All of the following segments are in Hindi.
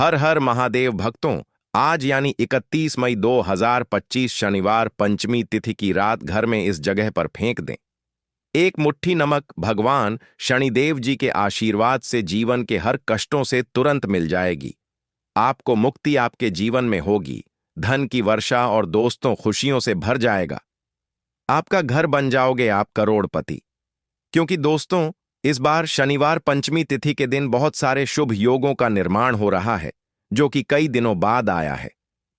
हर हर महादेव भक्तों, आज यानी 31 मई 2025 शनिवार पंचमी तिथि की रात घर में इस जगह पर फेंक दें। एक मुट्ठी नमक भगवान शनिदेव जी के आशीर्वाद से जीवन के हर कष्टों से तुरंत मिल जाएगी। आपको मुक्ति आपके जीवन में होगी, धन की वर्षा और दोस्तों खुशियों से भर जाएगा। आपका घर बन जाओगे आप करोड़पति। क्योंकि दोस्तों, इस बार शनिवार पंचमी तिथि के दिन बहुत सारे शुभ योगों का निर्माण हो रहा है, जो कि कई दिनों बाद आया है।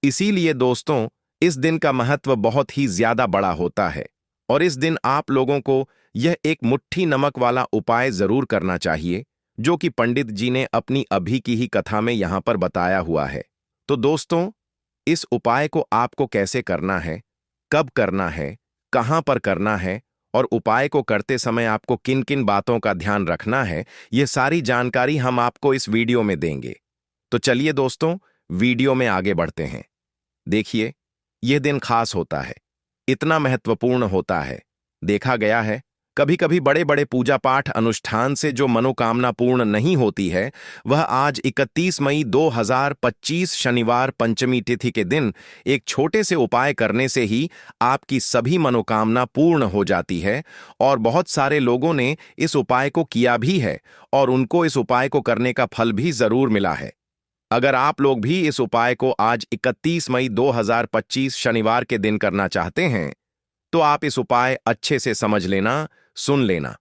इसीलिए दोस्तों, इस दिन का महत्व बहुत ही ज्यादा बड़ा होता है और इस दिन आप लोगों को यह एक मुट्ठी नमक वाला उपाय जरूर करना चाहिए, जो कि पंडित जी ने अपनी अभी की ही कथा में यहां पर बताया हुआ है। तो दोस्तों, इस उपाय को आपको कैसे करना है, कब करना है, कहां पर करना है और उपाय को करते समय आपको किन किन बातों का ध्यान रखना है, यह सारी जानकारी हम आपको इस वीडियो में देंगे। तो चलिए दोस्तों, वीडियो में आगे बढ़ते हैं। देखिए, यह दिन खास होता है, इतना महत्वपूर्ण होता है। देखा गया है, कभी कभी बड़े बड़े पूजा पाठ अनुष्ठान से जो मनोकामना पूर्ण नहीं होती है, वह आज 31 मई 2025 शनिवार पंचमी तिथि के दिन एक छोटे से उपाय करने से ही आपकी सभी मनोकामना पूर्ण हो जाती है। और बहुत सारे लोगों ने इस उपाय को किया भी है और उनको इस उपाय को करने का फल भी जरूर मिला है। अगर आप लोग भी इस उपाय को आज 31 मई 2025 शनिवार के दिन करना चाहते हैं, तो आप इस उपाय अच्छे से समझ लेना, सुन लेना।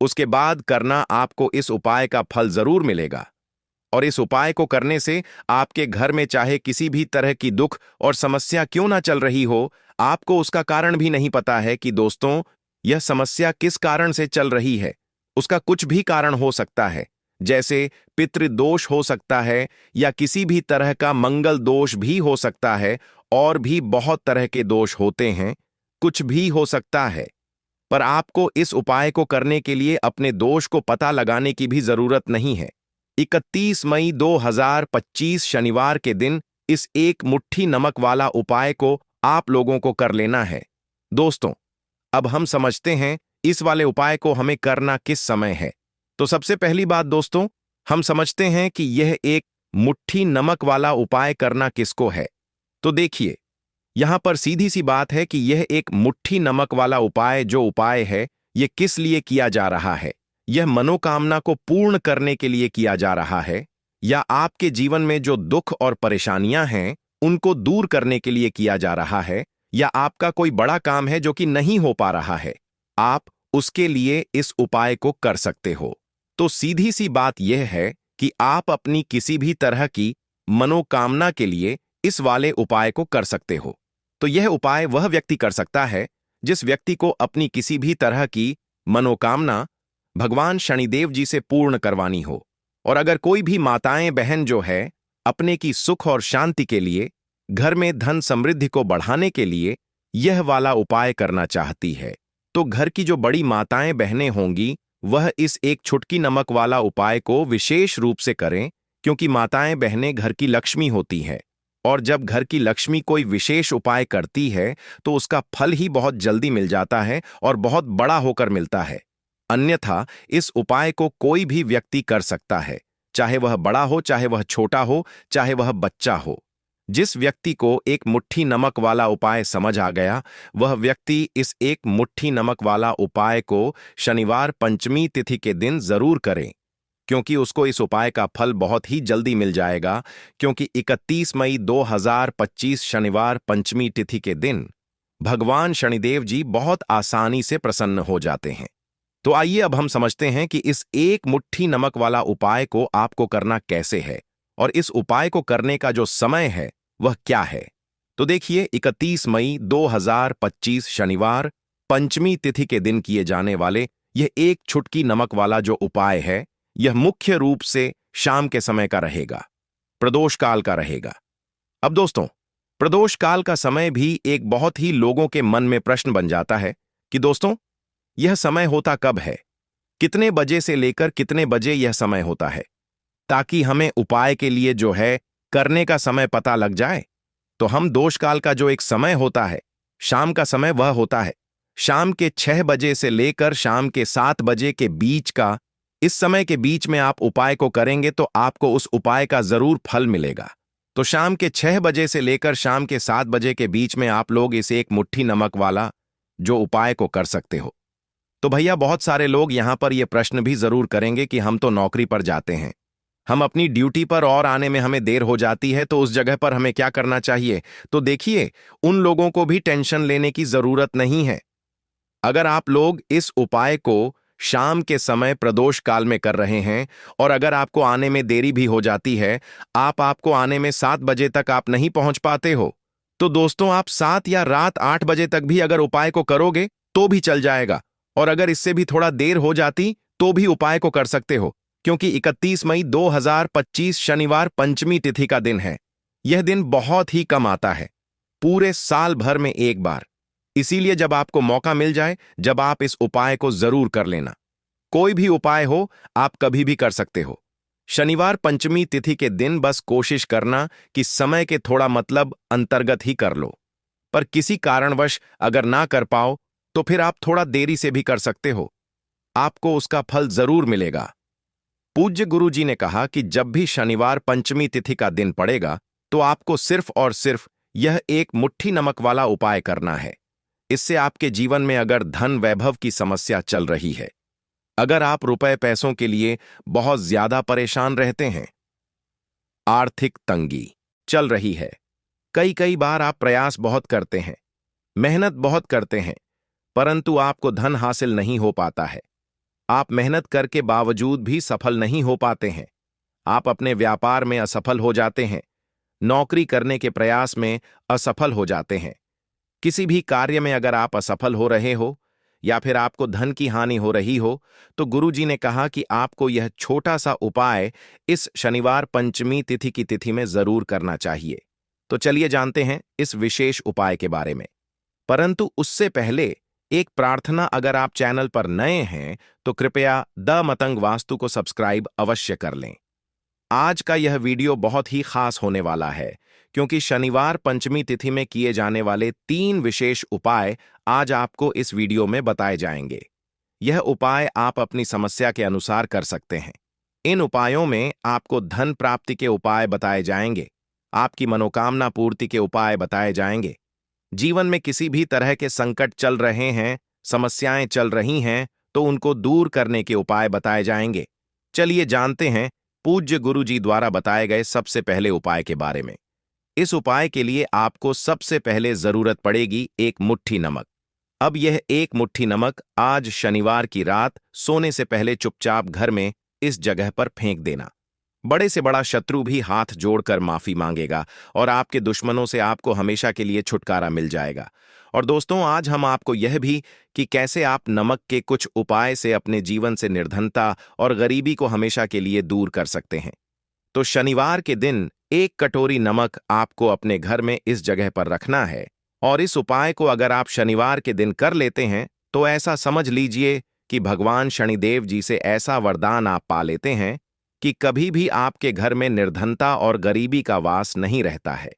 उसके बाद करना, आपको इस उपाय का फल जरूर मिलेगा। और इस उपाय को करने से आपके घर में चाहे किसी भी तरह की दुख और समस्या क्यों ना चल रही हो, आपको उसका कारण भी नहीं पता है कि दोस्तों, यह समस्या किस कारण से चल रही है। उसका कुछ भी कारण हो सकता है, जैसे पितृदोष हो सकता है या किसी भी तरह का मंगल दोष भी हो सकता है, और भी बहुत तरह के दोष होते हैं, कुछ भी हो सकता है। पर आपको इस उपाय को करने के लिए अपने दोष को पता लगाने की भी जरूरत नहीं है। 31 मई 2025 शनिवार के दिन इस एक मुट्ठी नमक वाला उपाय को आप लोगों को कर लेना है। दोस्तों, अब हम समझते हैं इस वाले उपाय को हमें करना किस समय है। तो सबसे पहली बात दोस्तों, हम समझते हैं कि यह एक मुट्ठी नमक वाला उपाय करना किसको है। तो देखिए, यहां पर सीधी सी बात है कि यह एक मुट्ठी नमक वाला उपाय जो उपाय है, यह किस लिए किया जा रहा है। यह मनोकामना को पूर्ण करने के लिए किया जा रहा है, या आपके जीवन में जो दुख और परेशानियां हैं उनको दूर करने के लिए किया जा रहा है, या आपका कोई बड़ा काम है जो कि नहीं हो पा रहा है, आप उसके लिए इस उपाय को कर सकते हो। तो सीधी सी बात यह है कि आप अपनी किसी भी तरह की मनोकामना के लिए इस वाले उपाय को कर सकते हो। तो यह उपाय वह व्यक्ति कर सकता है जिस व्यक्ति को अपनी किसी भी तरह की मनोकामना भगवान शनिदेव जी से पूर्ण करवानी हो। और अगर कोई भी माताएं बहन जो है अपने की सुख और शांति के लिए, घर में धन समृद्धि को बढ़ाने के लिए यह वाला उपाय करना चाहती है, तो घर की जो बड़ी माताएं बहनें होंगी वह इस एक छुटकी नमक वाला उपाय को विशेष रूप से करें, क्योंकि माताएं बहनें घर की लक्ष्मी होती हैं। और जब घर की लक्ष्मी कोई विशेष उपाय करती है तो उसका फल ही बहुत जल्दी मिल जाता है और बहुत बड़ा होकर मिलता है। अन्यथा इस उपाय को कोई भी व्यक्ति कर सकता है, चाहे वह बड़ा हो, चाहे वह छोटा हो, चाहे वह बच्चा हो। जिस व्यक्ति को एक मुट्ठी नमक वाला उपाय समझ आ गया, वह व्यक्ति इस एक मुट्ठी नमक वाला उपाय को शनिवार पंचमी तिथि के दिन जरूर करें, क्योंकि उसको इस उपाय का फल बहुत ही जल्दी मिल जाएगा। क्योंकि 31 मई 2025 शनिवार पंचमी तिथि के दिन भगवान शनिदेव जी बहुत आसानी से प्रसन्न हो जाते हैं। तो आइए अब हम समझते हैं कि इस एक मुट्ठी नमक वाला उपाय को आपको करना कैसे है और इस उपाय को करने का जो समय है वह क्या है। तो देखिए, 31 मई 2025 शनिवार पंचमी तिथि के दिन किए जाने वाले यह एक छुटकी नमक वाला जो उपाय है, यह मुख्य रूप से शाम के समय का रहेगा, प्रदोष काल का रहेगा। अब दोस्तों, प्रदोष काल का समय भी एक बहुत ही लोगों के मन में प्रश्न बन जाता है कि दोस्तों, यह समय होता कब है, कितने बजे से लेकर कितने बजे यह समय होता है, ताकि हमें उपाय के लिए जो है करने का समय पता लग जाए। तो हम दोष काल का जो एक समय होता है, शाम का समय, वह होता है शाम के 6 बजे से लेकर शाम के 7 बजे के बीच का इस समय के बीच में आप उपाय को करेंगे तो आपको उस उपाय का जरूर फल मिलेगा। तो शाम के 6 बजे से लेकर शाम के 7 बजे के बीच में आप लोग इसे एक मुट्ठी नमक वाला जो उपाय को कर सकते हो। तो भैया बहुत सारे लोग यहां पर यह प्रश्न भी जरूर करेंगे कि हम तो नौकरी पर जाते हैं, हम अपनी ड्यूटी पर और आने में हमें देर हो जाती है, तो उस जगह पर हमें क्या करना चाहिए। तो देखिए, उन लोगों को भी टेंशन लेने की जरूरत नहीं है। अगर आप लोग इस उपाय को शाम के समय प्रदोष काल में कर रहे हैं और अगर आपको आने में देरी भी हो जाती है, आपको आने में 7 बजे तक आप नहीं पहुंच पाते हो, तो दोस्तों आप 7 या रात 8 बजे तक भी अगर उपाय को करोगे तो भी चल जाएगा। और अगर इससे भी थोड़ा देर हो जाती तो भी उपाय को कर सकते हो, क्योंकि 31 मई 2025 शनिवार पंचमी तिथि का दिन है। यह दिन बहुत ही कम आता है, पूरे साल भर में एक बार। इसीलिए जब आपको मौका मिल जाए, जब आप इस उपाय को जरूर कर लेना। कोई भी उपाय हो, आप कभी भी कर सकते हो। शनिवार पंचमी तिथि के दिन बस कोशिश करना कि समय के थोड़ा मतलब अंतर्गत ही कर लो। पर किसी कारणवश अगर ना कर पाओ तो फिर आप थोड़ा देरी से भी कर सकते हो, आपको उसका फल जरूर मिलेगा। पूज्य गुरु जी ने कहा कि जब भी शनिवार पंचमी तिथि का दिन पड़ेगा तो आपको सिर्फ और सिर्फ यह एक मुट्ठी नमक वाला उपाय करना है। इससे आपके जीवन में अगर धन वैभव की समस्या चल रही है, अगर आप रुपए पैसों के लिए बहुत ज्यादा परेशान रहते हैं, आर्थिक तंगी चल रही है, कई बार आप प्रयास बहुत करते हैं, मेहनत बहुत करते हैं, परंतु आपको धन हासिल नहीं हो पाता है, आप मेहनत करके बावजूद भी सफल नहीं हो पाते हैं, आप अपने व्यापार में असफल हो जाते हैं, नौकरी करने के प्रयास में असफल हो जाते हैं, किसी भी कार्य में अगर आप असफल हो रहे हो या फिर आपको धन की हानि हो रही हो, तो गुरुजी ने कहा कि आपको यह छोटा सा उपाय इस शनिवार पंचमी तिथि की तिथि में जरूर करना चाहिए। तो चलिए जानते हैं इस विशेष उपाय के बारे में। परंतु उससे पहले एक प्रार्थना, अगर आप चैनल पर नए हैं तो कृपया द मतंग वास्तु को सब्सक्राइब अवश्य कर लें। आज का यह वीडियो बहुत ही खास होने वाला है, क्योंकि शनिवार पंचमी तिथि में किए जाने वाले 3 विशेष उपाय आज आपको इस वीडियो में बताए जाएंगे। यह उपाय आप अपनी समस्या के अनुसार कर सकते हैं। इन उपायों में आपको धन प्राप्ति के उपाय बताए जाएंगे, आपकी मनोकामना पूर्ति के उपाय बताए जाएंगे। जीवन में किसी भी तरह के संकट चल रहे हैं, समस्याएं चल रही हैं, तो उनको दूर करने के उपाय बताए जाएंगे। चलिए जानते हैं पूज्य गुरु जी द्वारा बताए गए सबसे पहले उपाय के बारे में। इस उपाय के लिए आपको सबसे पहले जरूरत पड़ेगी एक मुट्ठी नमक। अब यह एक मुट्ठी नमक आज शनिवार की रात सोने से पहले चुपचाप घर में इस जगह पर फेंक देना। बड़े से बड़ा शत्रु भी हाथ जोड़कर माफी मांगेगा और आपके दुश्मनों से आपको हमेशा के लिए छुटकारा मिल जाएगा। और दोस्तों, आज हम आपको यह भी कि कैसे आप नमक के कुछ उपाय से अपने जीवन से निर्धनता और गरीबी को हमेशा के लिए दूर कर सकते हैं। तो शनिवार के दिन 1 कटोरी नमक आपको अपने घर में इस जगह पर रखना है। और इस उपाय को अगर आप शनिवार के दिन कर लेते हैं तो ऐसा समझ लीजिए कि भगवान शनिदेव जी से ऐसा वरदान आप पा लेते हैं कि कभी भी आपके घर में निर्धनता और गरीबी का वास नहीं रहता है।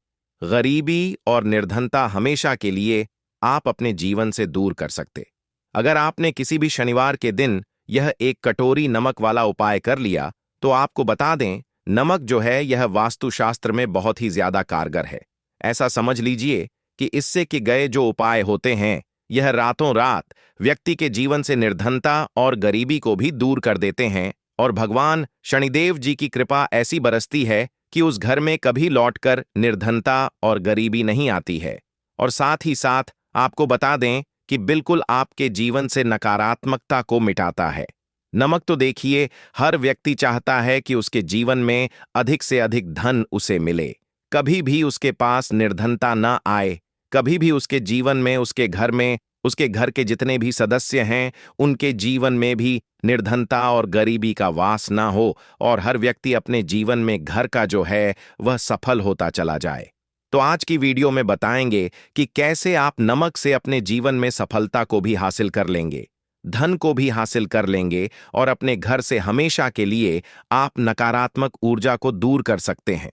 गरीबी और निर्धनता हमेशा के लिए आप अपने जीवन से दूर कर सकते। अगर आपने किसी भी शनिवार के दिन यह 1 कटोरी नमक वाला उपाय कर लिया, तो आपको बता दें, नमक जो है यह वास्तुशास्त्र में बहुत ही ज्यादा कारगर है। ऐसा समझ लीजिए कि इससे कि गए जो उपाय होते हैं, यह रातों रात व्यक्ति के जीवन से निर्धनता और गरीबी को भी दूर कर देते हैं। और भगवान शनिदेव जी की कृपा ऐसी बरसती है कि उस घर में कभी लौटकर निर्धनता और गरीबी नहीं आती है। और साथ ही साथ आपको बता दें कि बिल्कुल आपके जीवन से नकारात्मकता को मिटाता है। नमक तो देखिए, हर व्यक्ति चाहता है कि उसके जीवन में अधिक से अधिक धन उसे मिले, कभी भी उसके पास निर्धनता न आए, कभी भी उसके जीवन में, उसके घर में, उसके घर के जितने भी सदस्य हैं उनके जीवन में भी निर्धनता और गरीबी का वास ना हो, और हर व्यक्ति अपने जीवन में घर का जो है वह सफल होता चला जाए। तो आज की वीडियो में बताएंगे कि कैसे आप नमक से अपने जीवन में सफलता को भी हासिल कर लेंगे, धन को भी हासिल कर लेंगे और अपने घर से हमेशा के लिए आप नकारात्मक ऊर्जा को दूर कर सकते हैं।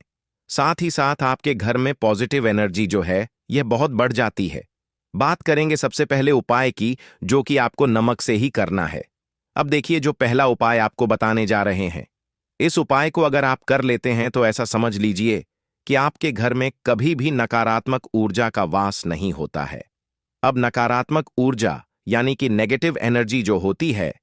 साथ ही साथ आपके घर में पॉजिटिव एनर्जी जो है यह बहुत बढ़ जाती है। बात करेंगे सबसे पहले उपाय की, जो कि आपको नमक से ही करना है। अब देखिए जो पहला उपाय आपको बताने जा रहे हैं, इस उपाय को अगर आप कर लेते हैं तो ऐसा समझ लीजिए कि आपके घर में कभी भी नकारात्मक ऊर्जा का वास नहीं होता है। अब नकारात्मक ऊर्जा यानी कि नेगेटिव एनर्जी जो होती है,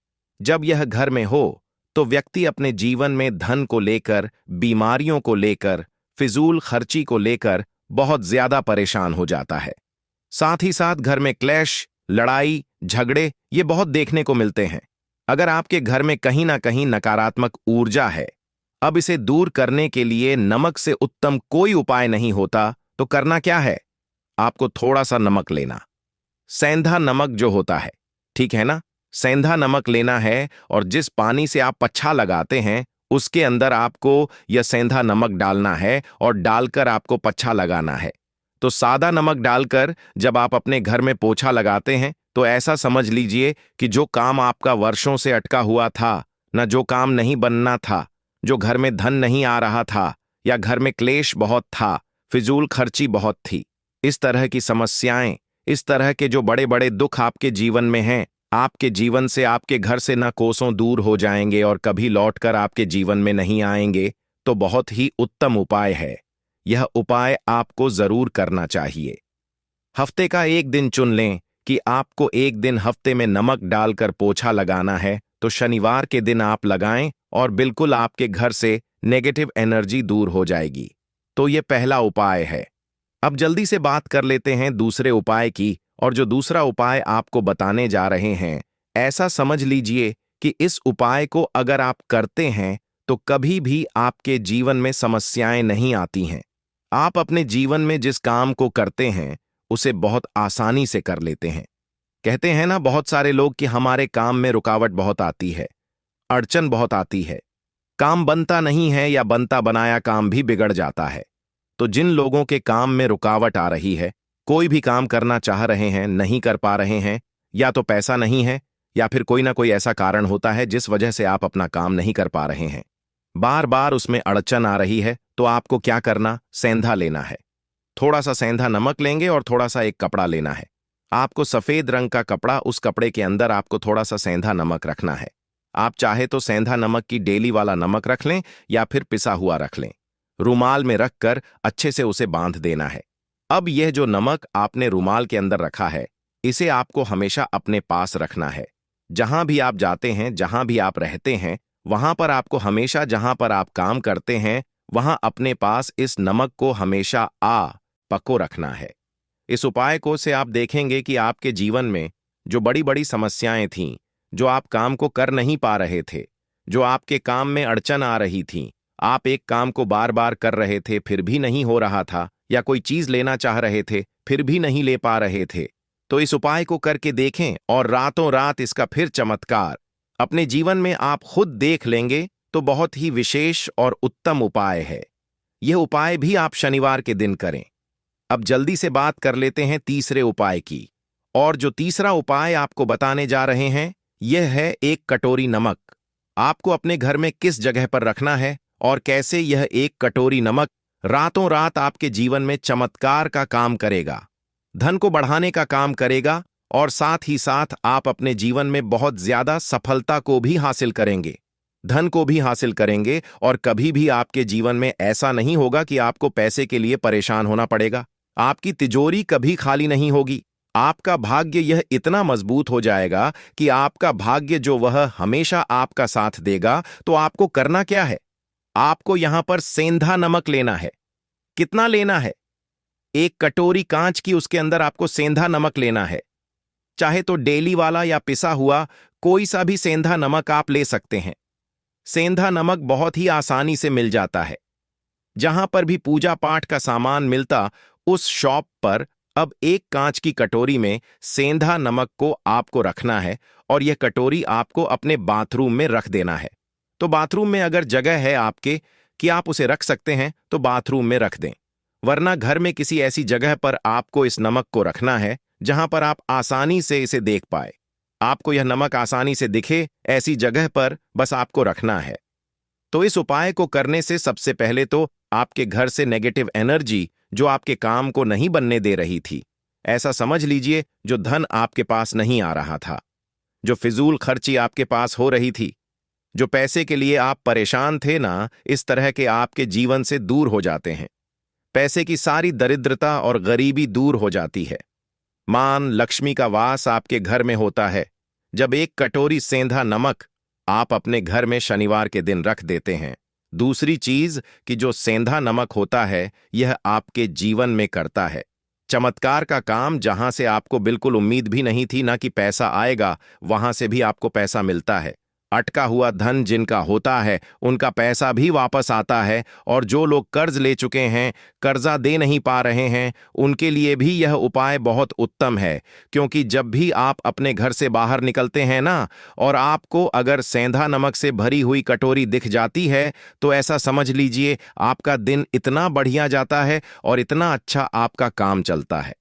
जब यह घर में हो तो व्यक्ति अपने जीवन में धन को लेकर, बीमारियों को लेकर, फिजूल खर्ची को लेकर बहुत ज्यादा परेशान हो जाता है। साथ ही साथ घर में क्लैश, लड़ाई, झगड़े ये बहुत देखने को मिलते हैं। अगर आपके घर में कहीं ना कहीं नकारात्मक ऊर्जा है, अब इसे दूर करने के लिए नमक से उत्तम कोई उपाय नहीं होता, तो करना क्या है? आपको थोड़ा सा नमक लेना, सेंधा नमक जो होता है, ठीक है ना? सेंधा नमक लेना है और जिस पानी से आप पच्छा लगाते हैं उसके अंदर आपको यह सेंधा नमक डालना है और डालकर आपको पच्छा लगाना है। तो सादा नमक डालकर जब आप अपने घर में पोछा लगाते हैं तो ऐसा समझ लीजिए कि जो काम आपका वर्षों से अटका हुआ था, न जो काम नहीं बनना था, जो घर में धन नहीं आ रहा था, या घर में क्लेश बहुत था, फिजूल खर्ची बहुत थी, इस तरह की समस्याएं, इस तरह के जो बड़े बड़े दुख आपके जीवन में हैं, आपके जीवन से, आपके घर से न कोसों दूर हो जाएंगे और कभी लौटकर आपके जीवन में नहीं आएंगे। तो बहुत ही उत्तम उपाय है। यह उपाय आपको जरूर करना चाहिए। हफ्ते का एक दिन चुन लें कि आपको एक दिन हफ्ते में नमक डालकर पोछा लगाना है, तो शनिवार के दिन आप लगाएं और बिल्कुल आपके घर से नेगेटिव एनर्जी दूर हो जाएगी। तो यह पहला उपाय है। अब जल्दी से बात कर लेते हैं दूसरे उपाय की, और जो दूसरा उपाय आपको बताने जा रहे हैं, ऐसा समझ लीजिए कि इस उपाय को अगर आप करते हैं तो कभी भी आपके जीवन में समस्याएं नहीं आती हैं। आप अपने जीवन में जिस काम को करते हैं उसे बहुत आसानी से कर लेते हैं। कहते हैं ना बहुत सारे लोग कि हमारे काम में रुकावट बहुत आती है, अड़चन बहुत आती है, काम बनता नहीं है या बनता बनाया काम भी बिगड़ जाता है। तो जिन लोगों के काम में रुकावट आ रही है, कोई भी काम करना चाह रहे हैं, नहीं कर पा रहे हैं, या तो पैसा नहीं है या फिर कोई ना कोई ऐसा कारण होता है जिस वजह से आप अपना काम नहीं कर पा रहे हैं, बार बार उसमें अड़चन आ रही है, तो आपको क्या करना? सेंधा लेना है। थोड़ा सा सेंधा नमक लेंगे और थोड़ा सा एक कपड़ा लेना है। आपको सफेद रंग का कपड़ा, उस कपड़े के अंदर आपको थोड़ा सा सेंधा नमक रखना है। आप चाहे तो सेंधा नमक की डेली वाला नमक रख लें या फिर पिसा हुआ रख लें। रूमाल में रखकर अच्छे से उसे बांध देना है। अब यह जो नमक आपने रूमाल के अंदर रखा है, इसे आपको हमेशा अपने पास रखना है। जहां भी आप जाते हैं, जहां भी आप रहते हैं, वहां पर आपको हमेशा, जहां पर आप काम करते हैं, वहां अपने पास इस नमक को हमेशा पको रखना है। इस उपाय को से आप देखेंगे कि आपके जीवन में जो बड़ी बड़ी समस्याएं थीं, जो आप काम को कर नहीं पा रहे थे, जो आपके काम में अड़चन आ रही थी, आप एक काम को बार बार कर रहे थे फिर भी नहीं हो रहा था, या कोई चीज लेना चाह रहे थे फिर भी नहीं ले पा रहे थे, तो इस उपाय को करके देखें और रातों रात इसका फिर चमत्कार अपने जीवन में आप खुद देख लेंगे। तो बहुत ही विशेष और उत्तम उपाय है। यह उपाय भी आप शनिवार के दिन करें। अब जल्दी से बात कर लेते हैं तीसरे उपाय की, और जो तीसरा उपाय आपको बताने जा रहे हैं यह है एक कटोरी नमक। आपको अपने घर में किस जगह पर रखना है और कैसे यह एक कटोरी नमक रातों रात आपके जीवन में चमत्कार का काम करेगा, धन को बढ़ाने का काम करेगा, और साथ ही साथ आप अपने जीवन में बहुत ज्यादा सफलता को भी हासिल करेंगे, धन को भी हासिल करेंगे, और कभी भी आपके जीवन में ऐसा नहीं होगा कि आपको पैसे के लिए परेशान होना पड़ेगा। आपकी तिजोरी कभी खाली नहीं होगी। आपका भाग्य यह इतना मजबूत हो जाएगा कि आपका भाग्य जो वह हमेशा आपका साथ देगा। तो आपको करना क्या है? आपको यहां पर सेंधा नमक लेना है। कितना लेना है? एक कटोरी कांच की, उसके अंदर आपको सेंधा नमक लेना है। चाहे तो डेली वाला या पिसा हुआ कोई सा भी सेंधा नमक आप ले सकते हैं। सेंधा नमक बहुत ही आसानी से मिल जाता है। जहां पर भी पूजा पाठ का सामान मिलता, उस शॉप पर अब एक कांच की कटोरी में सेंधा नमक को आपको रखना है, और यह कटोरी आपको अपने बाथरूम में रख देना है। तो बाथरूम में अगर जगह है आपके कि आप उसे रख सकते हैं तो बाथरूम में रख दें, वरना घर में किसी ऐसी जगह पर आपको इस नमक को रखना है जहां पर आप आसानी से इसे देख पाए। आपको यह नमक आसानी से दिखे, ऐसी जगह पर बस आपको रखना है। तो इस उपाय को करने से सबसे पहले तो आपके घर से नेगेटिव एनर्जी जो आपके काम को नहीं बनने दे रही थी, ऐसा समझ लीजिए जो धन आपके पास नहीं आ रहा था, जो फिजूल खर्ची आपके पास हो रही थी, जो पैसे के लिए आप परेशान थे ना, इस तरह के आपके जीवन से दूर हो जाते हैं। पैसे की सारी दरिद्रता और गरीबी दूर हो जाती है। मान लक्ष्मी का वास आपके घर में होता है जब एक कटोरी सेंधा नमक आप अपने घर में शनिवार के दिन रख देते हैं। दूसरी चीज कि जो सेंधा नमक होता है यह आपके जीवन में करता है चमत्कार का काम। जहां से आपको बिल्कुल उम्मीद भी नहीं थी ना कि पैसा आएगा, वहां से भी आपको पैसा मिलता है। अटका हुआ धन जिनका होता है उनका पैसा भी वापस आता है, और जो लोग कर्ज ले चुके हैं, कर्जा दे नहीं पा रहे हैं, उनके लिए भी यह उपाय बहुत उत्तम है। क्योंकि जब भी आप अपने घर से बाहर निकलते हैं ना, और आपको अगर सेंधा नमक से भरी हुई कटोरी दिख जाती है, तो ऐसा समझ लीजिए आपका दिन इतना बढ़िया जाता है और इतना अच्छा आपका काम चलता है।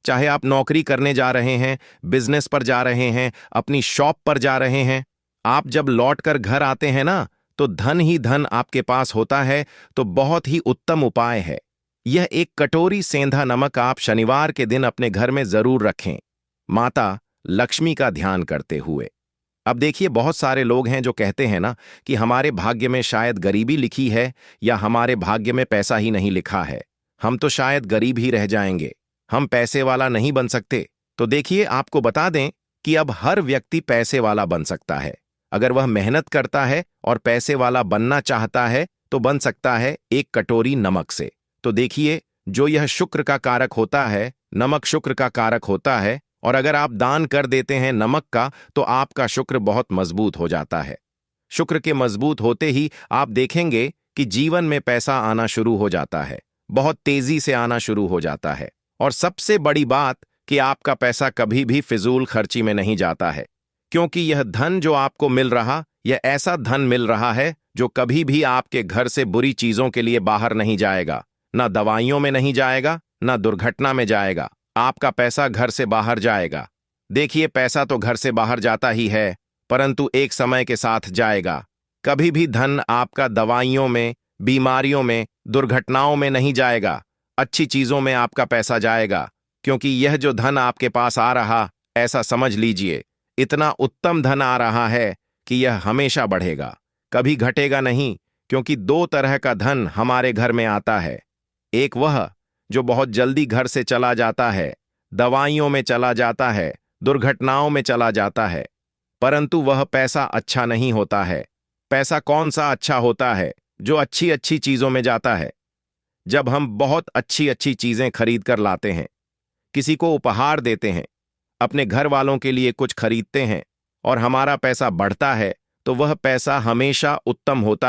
चाहे आप नौकरी करने जा रहे हैं, बिजनेस पर जा रहे हैं, अपनी शॉप पर जा रहे हैं, आप जब लौटकर घर आते हैं ना, तो धन ही धन आपके पास होता है। तो बहुत ही उत्तम उपाय है यह। एक कटोरी सेंधा नमक आप शनिवार के दिन अपने घर में जरूर रखें, माता लक्ष्मी का ध्यान करते हुए। अब देखिए, बहुत सारे लोग हैं जो कहते हैं ना कि हमारे भाग्य में शायद गरीबी लिखी है, या हमारे भाग्य में पैसा ही नहीं लिखा है, हम तो शायद गरीब ही रह जाएंगे, हम पैसे वाला नहीं बन सकते। तो देखिए, आपको बता दें कि अब हर व्यक्ति पैसे वाला बन सकता है। अगर वह मेहनत करता है और पैसे वाला बनना चाहता है तो बन सकता है एक कटोरी नमक से। तो देखिए, जो यह शुक्र का कारक होता है, नमक शुक्र का कारक होता है, और अगर आप दान कर देते हैं नमक का, तो आपका शुक्र बहुत मजबूत हो जाता है। शुक्र के मजबूत होते ही आप देखेंगे कि जीवन में पैसा आना शुरू हो जाता है, बहुत तेजी से आना शुरू हो जाता है। और सबसे बड़ी बात कि आपका पैसा कभी भी फिजूल खर्ची में नहीं जाता है, क्योंकि यह धन जो आपको मिल रहा, यह ऐसा धन मिल रहा है जो कभी भी आपके घर से बुरी चीजों के लिए बाहर नहीं जाएगा, ना दवाइयों में नहीं जाएगा, ना दुर्घटना में जाएगा। आपका पैसा घर से बाहर जाएगा। देखिए, पैसा तो घर से बाहर जाता ही है, परंतु एक समय के साथ जाएगा। कभी भी धन आपका दवाइयों में, बीमारियों में, दुर्घटनाओं में नहीं जाएगा। अच्छी चीजों में आपका पैसा जाएगा, क्योंकि यह जो धन आपके पास आ रहा, ऐसा समझ लीजिए इतना उत्तम धन आ रहा है कि यह हमेशा बढ़ेगा, कभी घटेगा नहीं। क्योंकि दो तरह का धन हमारे घर में आता है। एक वह जो बहुत जल्दी घर से चला जाता है, दवाइयों में चला जाता है, दुर्घटनाओं में चला जाता है, परंतु वह पैसा अच्छा नहीं होता है। पैसा कौन सा अच्छा होता है? जो अच्छी अच्छी चीजों में जाता है। जब हम बहुत अच्छी अच्छी चीजें खरीद कर लाते हैं, किसी को उपहार देते हैं, अपने घर वालों के लिए कुछ खरीदते हैं, और हमारा पैसा बढ़ता है, तो वह पैसा हमेशा उत्तम होता है।